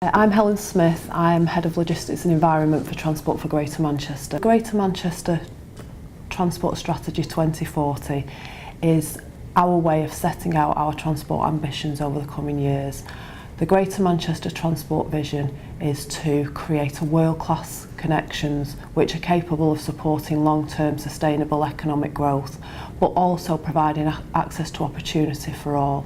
I'm Helen Smith. I'm Head of Logistics and Environment for Transport for Greater Manchester. Greater Manchester Transport Strategy 2040 is our way of setting out our transport ambitions over the coming years. The Greater Manchester Transport Vision is to create a world-class connections which are capable of supporting long-term sustainable economic growth, but also providing access to opportunity for all.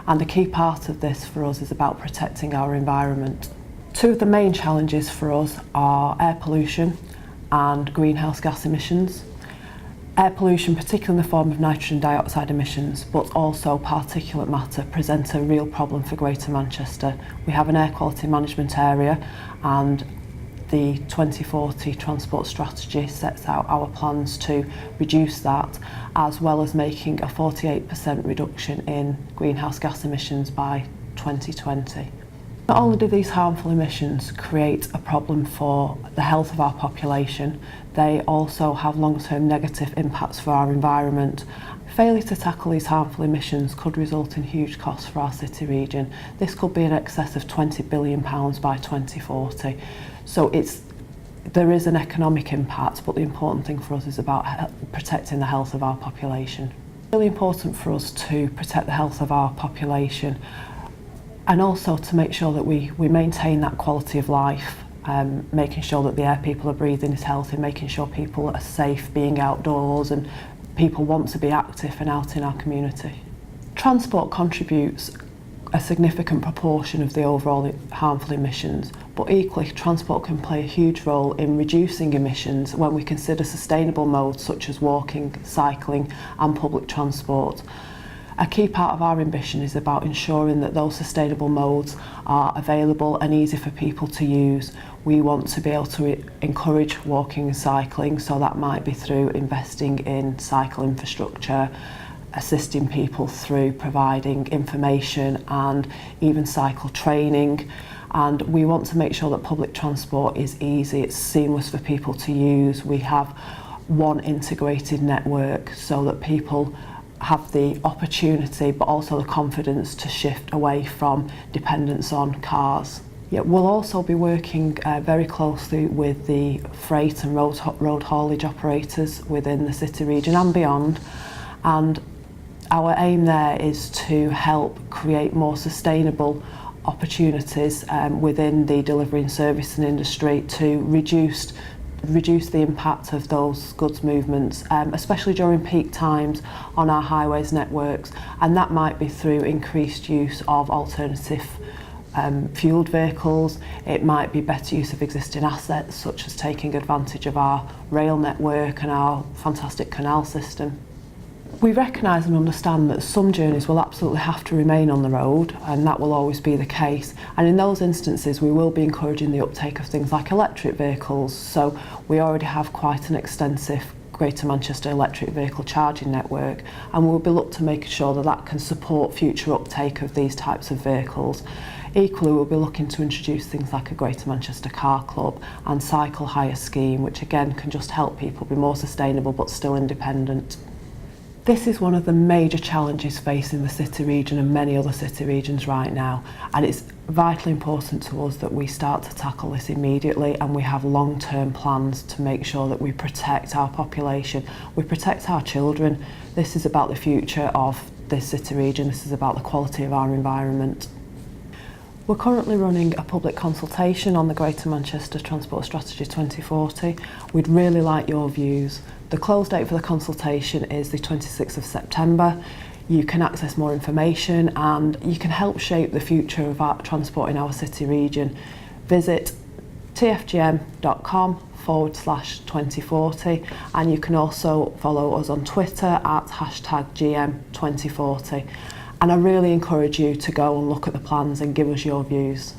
And a key part of this for us is about protecting our environment. Two of the main challenges for us are air pollution and greenhouse gas emissions. Air pollution, particularly in the form of nitrogen dioxide emissions, but also particulate matter, present a real problem for Greater Manchester. We have an air quality management area, and the 2040 transport strategy sets out our plans to reduce that, as well as making a 48% reduction in greenhouse gas emissions by 2020. Not only do these harmful emissions create a problem for the health of our population, they also have long-term negative impacts for our environment. Failure to tackle these harmful emissions could result in huge costs for our city region. This could be in excess of £20 billion by 2040. So there is an economic impact, but the important thing for us is about protecting the health of our population. It's really important for us to protect the health of our population, and also to make sure that we maintain that quality of life, making sure that the air people are breathing is healthy, making sure people are safe being outdoors and people want to be active and out in our community. Transport contributes a significant proportion of the overall harmful emissions, but equally transport can play a huge role in reducing emissions when we consider sustainable modes such as walking, cycling and public transport. A key part of our ambition is about ensuring that those sustainable modes are available and easy for people to use. We want to be able to encourage walking and cycling, so that might be through investing in cycle infrastructure, assisting people through providing information and even cycle training. And we want to make sure that public transport is easy, it's seamless for people to use. We have one integrated network so that people have the opportunity but also the confidence to shift away from dependence on cars. We'll also be working very closely with the freight and road haulage operators within the city region and beyond, and our aim there is to help create more sustainable opportunities within the delivery and servicing industry to reduce the impact of those goods movements, especially during peak times on our highways networks, and that might be through increased use of alternative fueled vehicles. It might be better use of existing assets, such as taking advantage of our rail network and our fantastic canal system. We recognise and understand that some journeys will absolutely have to remain on the road, and that will always be the case, and in those instances we will be encouraging the uptake of things like electric vehicles. So we already have quite an extensive Greater Manchester electric vehicle charging network, and we'll be looking to make sure that that can support future uptake of these types of vehicles. Equally, we'll be looking to introduce things like a Greater Manchester Car Club and cycle hire scheme, which again can just help people be more sustainable but still independent. This is one of the major challenges facing the city region and many other city regions right now, and it's vitally important to us that we start to tackle this immediately, and we have long-term plans to make sure that we protect our population, we protect our children. This is about the future of this city region, this is about the quality of our environment. We're currently running a public consultation on the Greater Manchester Transport Strategy 2040. We'd really like your views. The close date for the consultation is the 26th of September. You can access more information and you can help shape the future of our transport in our city region. Visit tfgm.com/2040, and you can also follow us on Twitter at #GM2040. And I really encourage you to go and look at the plans and give us your views.